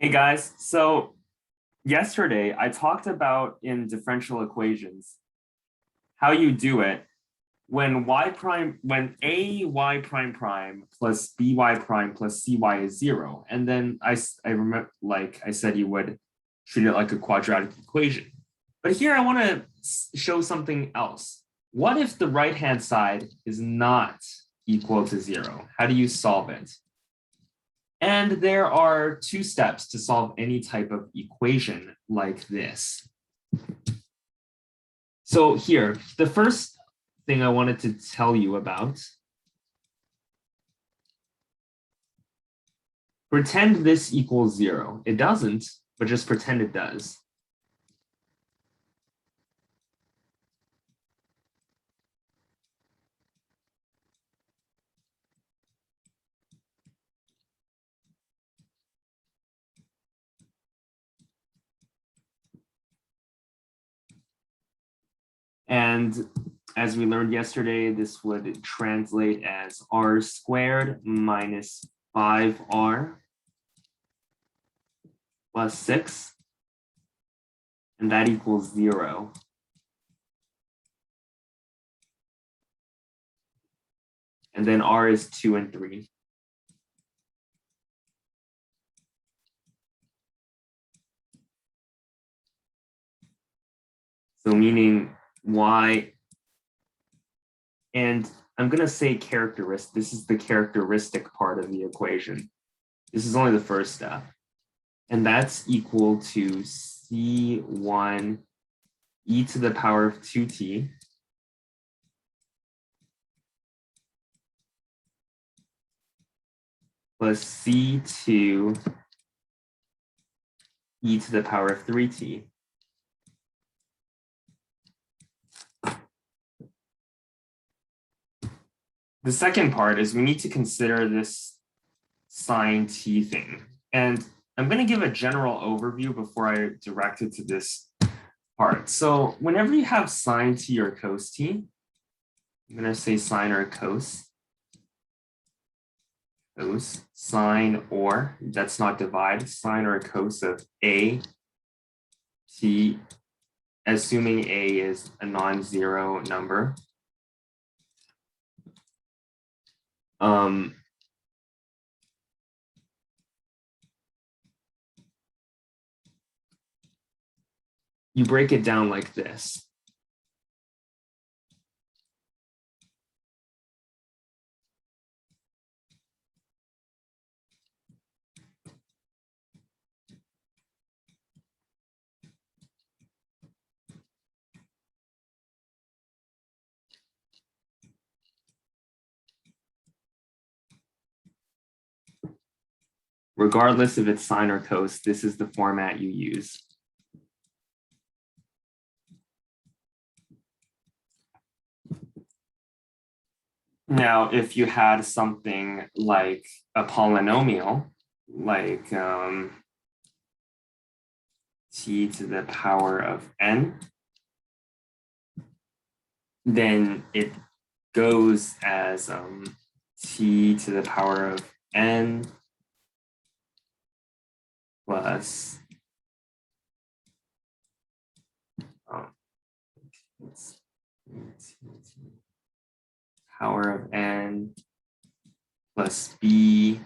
Hey guys, so yesterday I talked about in differential equations how you do it when when a y prime prime plus by prime plus cy is 0. And then I remember, like I said, you would treat it like a quadratic equation. But here I want to show something else. What if the right hand side is not equal to 0? How do you solve it? And there are two steps to solve any type of equation like this. So here, the first thing I wanted to tell you about, pretend this equals 0. It doesn't, but just pretend it does. And as we learned yesterday, this would translate as r squared minus 5r plus 6, and that equals 0. And then r is 2 and 3. So meaning y, and I'm going to say characteristic. This is the characteristic part of the equation. This is only the first step. And that's equal to C1 e to the power of 2t plus C2 e to the power of 3t. The second part is we need to consider this sine t thing. And I'm going to give a general overview before I direct it to this part. So whenever you have sine t or cos t, I'm going to say sine or cos, sine or, that's not divide, sine or cos of a t, assuming a is a non-zero number. You break it down like this. Regardless if it's sine or cos, this is the format you use. Now, if you had something like a polynomial, like t to the power of n, then it goes as t to the power of n plus power of n plus b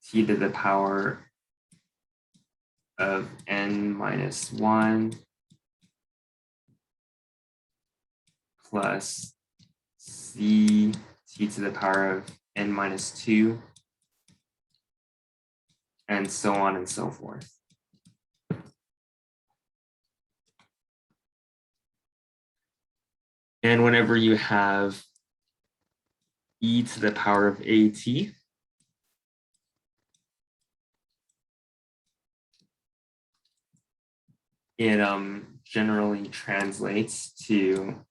t to the power of n minus 1 plus c t to the power of n minus 2, and so on and so forth. And whenever you have e to the power of at, it generally translates to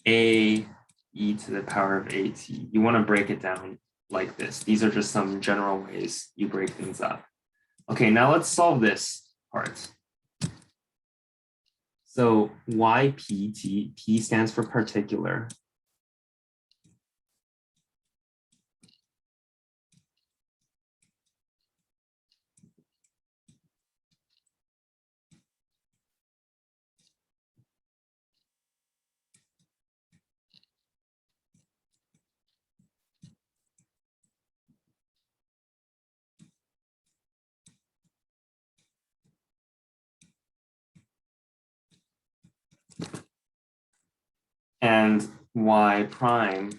a e to the power of at. You want to break it down like this. These are just some general ways you break things up. Okay, now let's solve this part. So ypt, p stands for particular. and y prime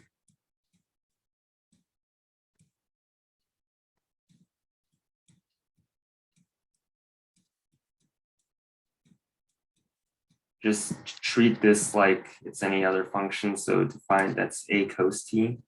just treat this like it's any other function. So define that's a cos t.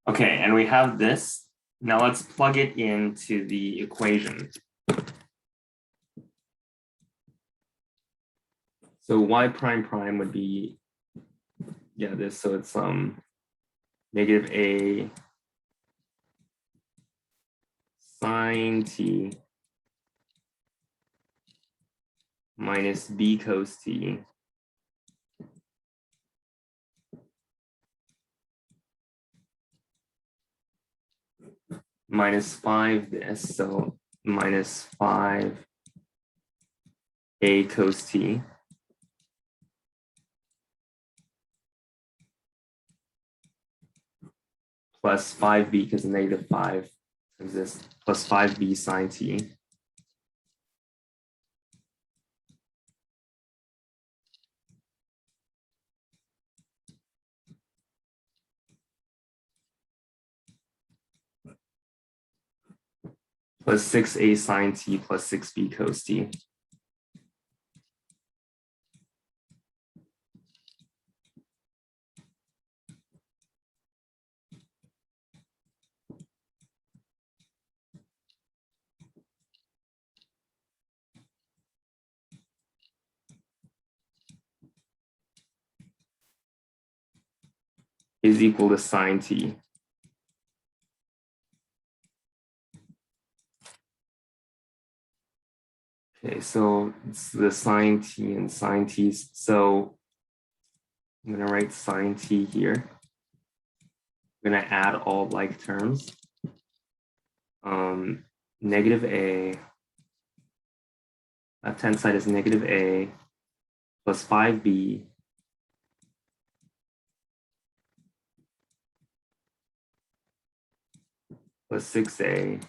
Okay, and we have this. Now let's plug it into the equation. So y prime prime would be, yeah, this. So it's negative a sine t minus b cos t minus 5 this, so minus 5 a cos t plus 5b because negative 5 is this plus 5b sine t plus 6a sine t plus 6b cos t. Is equal to sine t. Okay, so it's the sine t and sine t. So I'm going to write sine t here. I'm going to add all like terms. Negative a, left-hand side is negative a plus 5b plus 6a.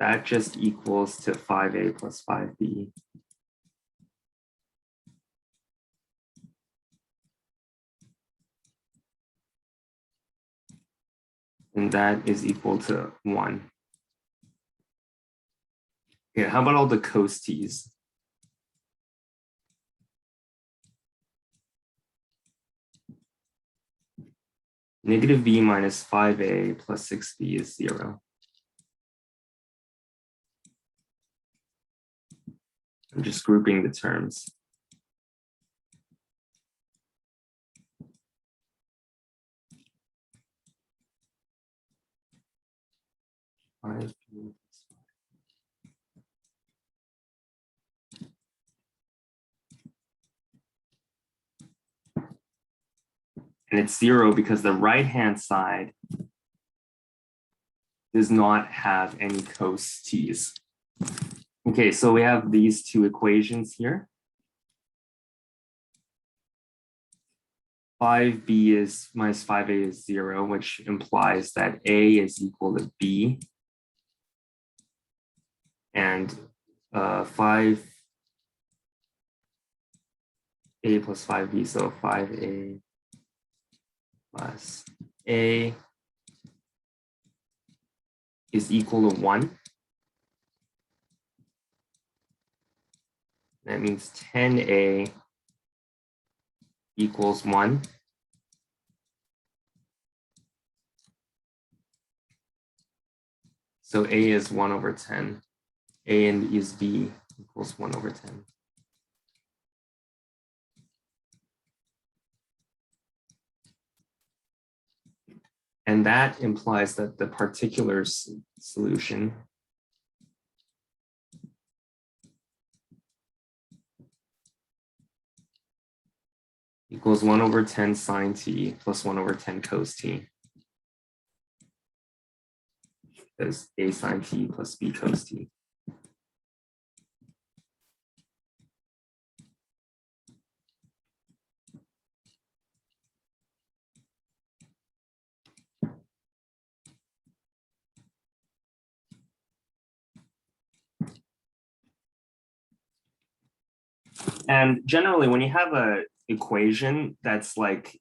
That just equals to 5a plus 5b. And that is equal to 1. Okay, how about all the cos t's? Negative b minus 5a plus 6b is 0. I'm just grouping the terms. And it's 0 because the right-hand side does not have any cos t's. Okay, so we have these two equations here. 5b is minus 5a is 0, which implies that a is equal to b. And 5a plus 5b, so 5a plus a is equal to 1. That means 10a equals 1. So a is 1 over 10. A and is b equals 1 over 10. And that implies that the particular solution equals 1/10 sine t plus 1/10 cos t. Because a sine t plus b cos t. And generally, when you have an equation that's like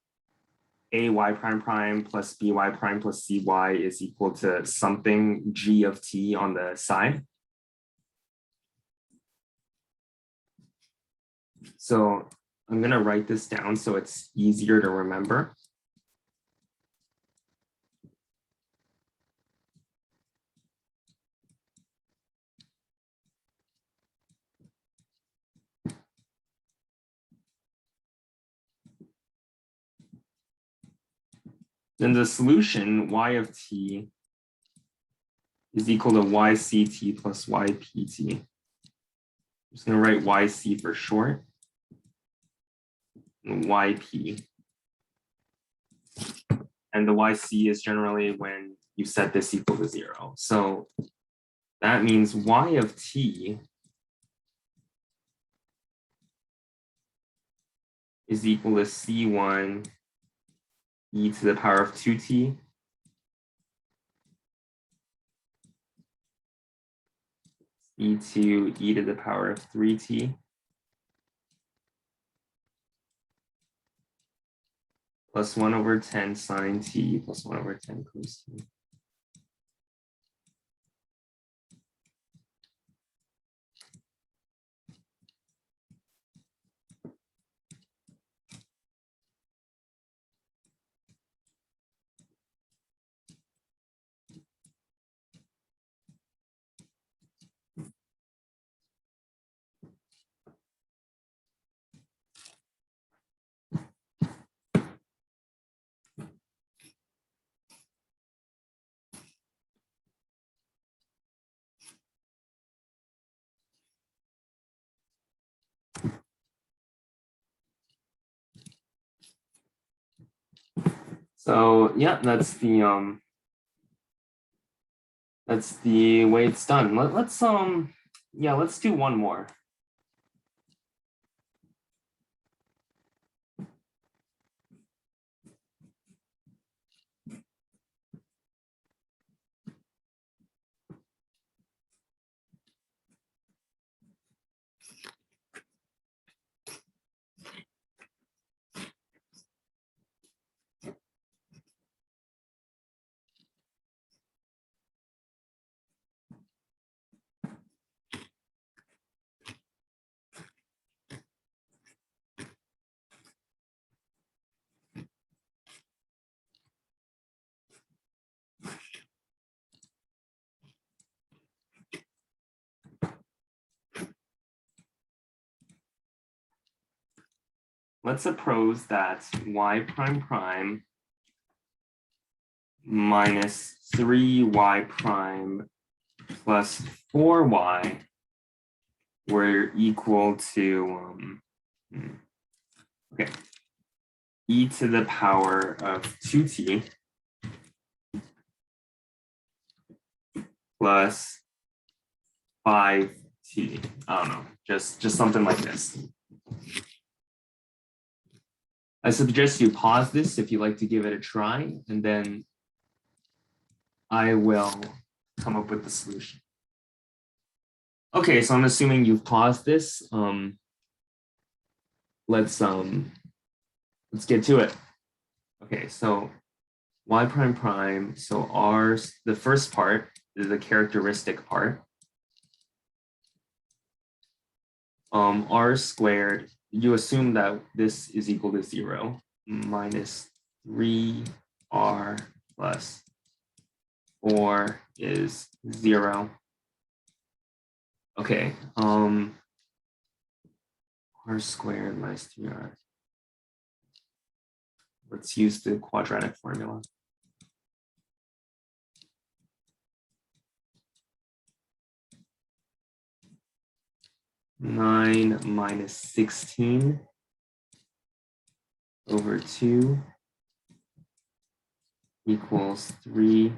a y prime prime plus by prime plus cy is equal to something g of t on the side. So I'm going to write this down so it's easier to remember. Then the solution y of t is equal to yct plus ypt. I'm just going to write yc for short and yp. And the yc is generally when you set this equal to 0. So that means y of t is equal to c1 e to the power of 2t c2 e to the power of 3t plus 1/10 sine t plus 1/10 cos t. So yeah, that's the way it's done. Let's do one more. Let's suppose that y prime prime minus 3y prime plus 4y were equal to okay, e to the power of 2t plus 5t. I don't know, just something like this. I suggest you pause this if you'd like to give it a try, and then I will come up with the solution. Okay, so I'm assuming you've paused this. Let's get to it. Okay, so y prime prime. So the first part is the characteristic part. R squared. You assume that this is equal to 0 minus 3r plus 4 is 0. Okay. R squared minus 3r. Let's use the quadratic formula. 9 minus 16 over 2 equals 3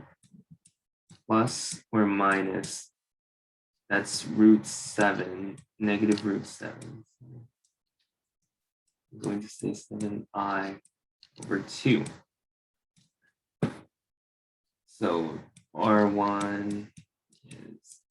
plus or minus, that's root 7, negative root 7. I'm going to say 7i over 2. So R1 is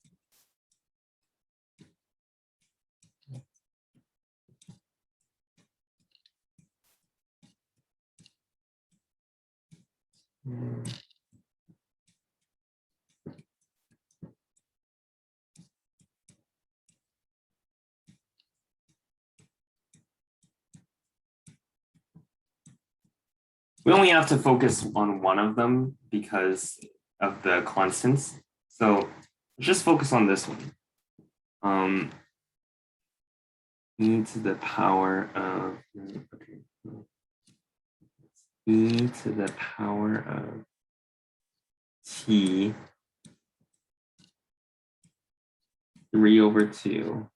we only have to focus on one of them because of the constants. So just focus on this one. E to the power of, okay. E to the power of t 3 over 2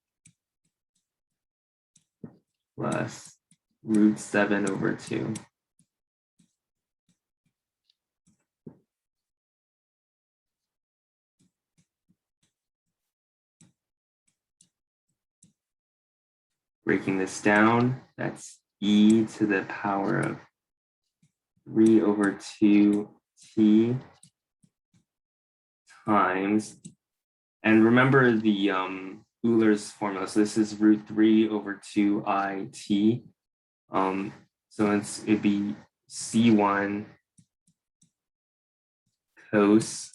plus root 7 over 2. Breaking this down, that's e to the power of 3 over 2t times, and remember the Euler's formula. So this is root 3 over 2it. So it'd be c1 cos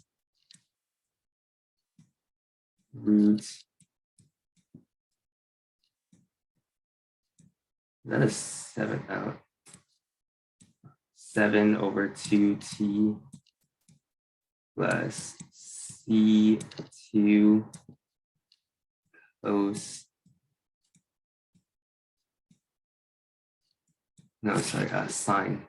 root, that is 7 over 2t plus c2 cos, no, sorry, sine.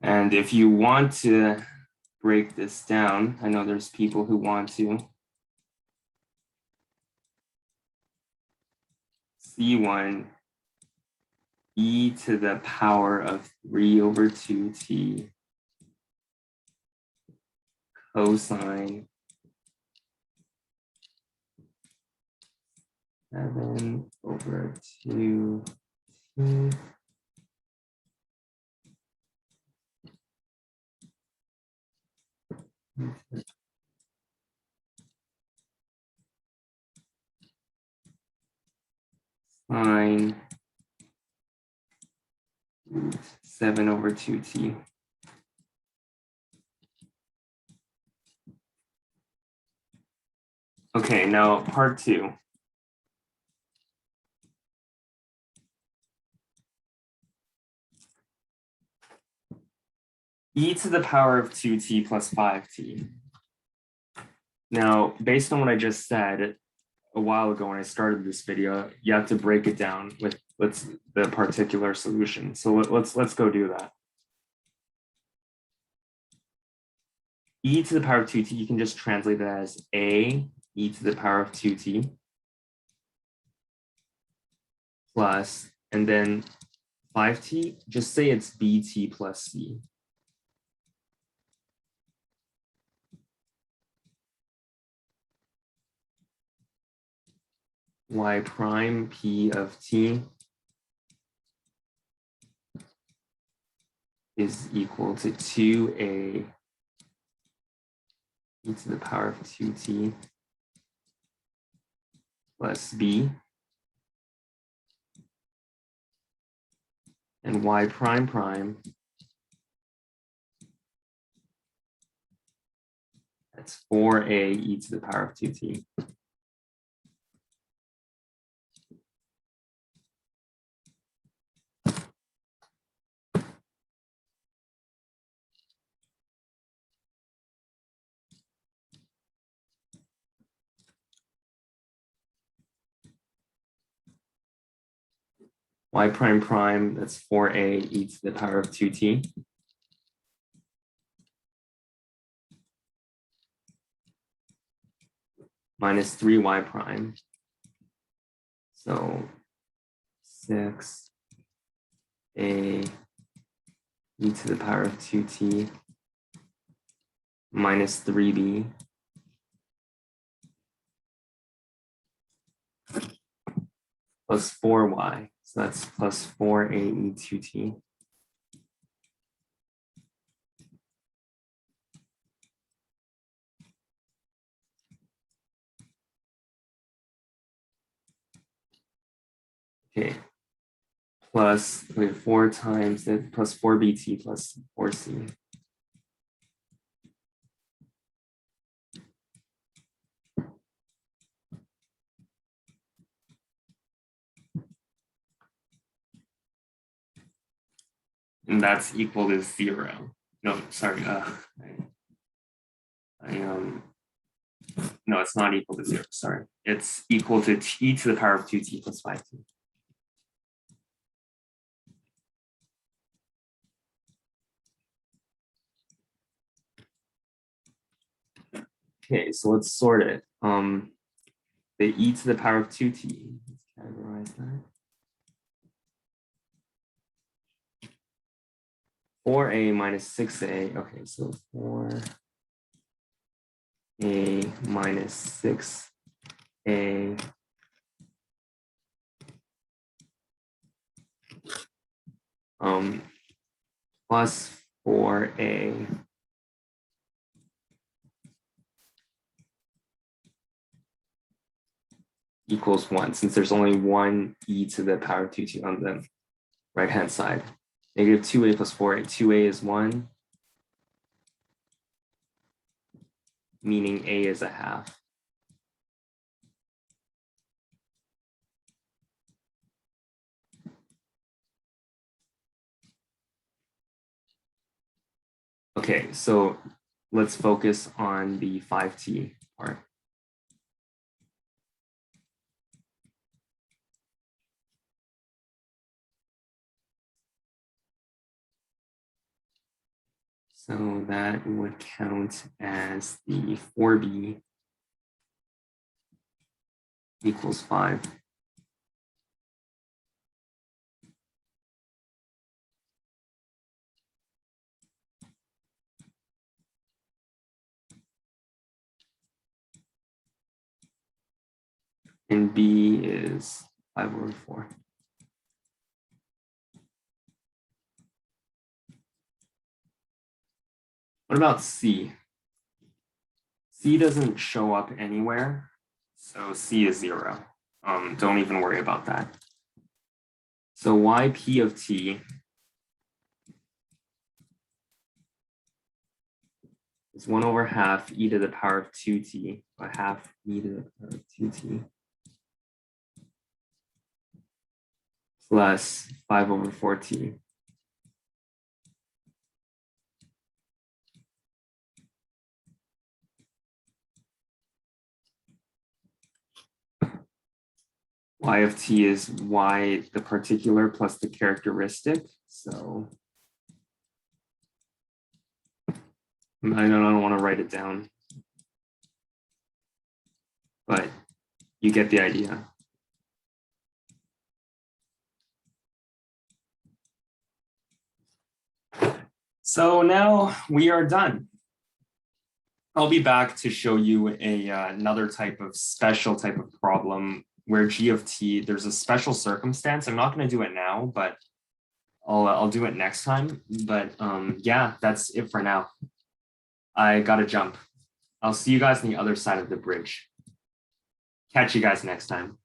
And if you want to break this down, I know there's people who want to. C1 e to the power of 3 over 2t cosine 7 over 2t sine 7 over 2t. Okay, now part 2. E to the power of 2t plus 5t. Now, based on what I just said a while ago when I started this video, you have to break it down with the particular solution. So let's go do that. E to the power of 2t, you can just translate that as a e to the power of 2t plus, and then 5t, just say it's bt plus c. Y prime p of t is equal to 2a e to the power of 2t plus b, and y prime prime, that's 4a e to the power of 2t. y prime prime, that's 4a e to the power of 2t. Minus 3y prime. So 6a e to the power of 2t minus 3b plus 4y. So that's plus 4a e 2t. Okay. Plus, we have 4 times it, plus 4bt plus 4c. And that's equal to 0. No, sorry. No, it's not equal to 0. Sorry. It's equal to e to the power of 2t plus 5t. Okay, so let's sort it. The e to the power of 2t. Let's categorize that. 4a minus 6a. Okay, so 4a minus 6a plus 4a equals 1, since there's only one e to the power of 2t on the right hand side. Negative 2a plus 4a. 2a is 1, meaning a is a half. Okay, so let's focus on the 5t part. So that would count as the 4b equals 5. And b is 5/4. What about c? C doesn't show up anywhere, so c is 0. Don't even worry about that. So yp of t is 1/2 e to the power of 2t, a half e to the power of 2t, plus 5/4t. Y of t is y, the particular plus the characteristic. So I don't want to write it down, but you get the idea. So now we are done. I'll be back to show you another type of special type of problem where g of t, there's a special circumstance. I'm not going to do it now, but I'll do it next time. But yeah, that's it for now. I got to jump. I'll see you guys on the other side of the bridge. Catch you guys next time.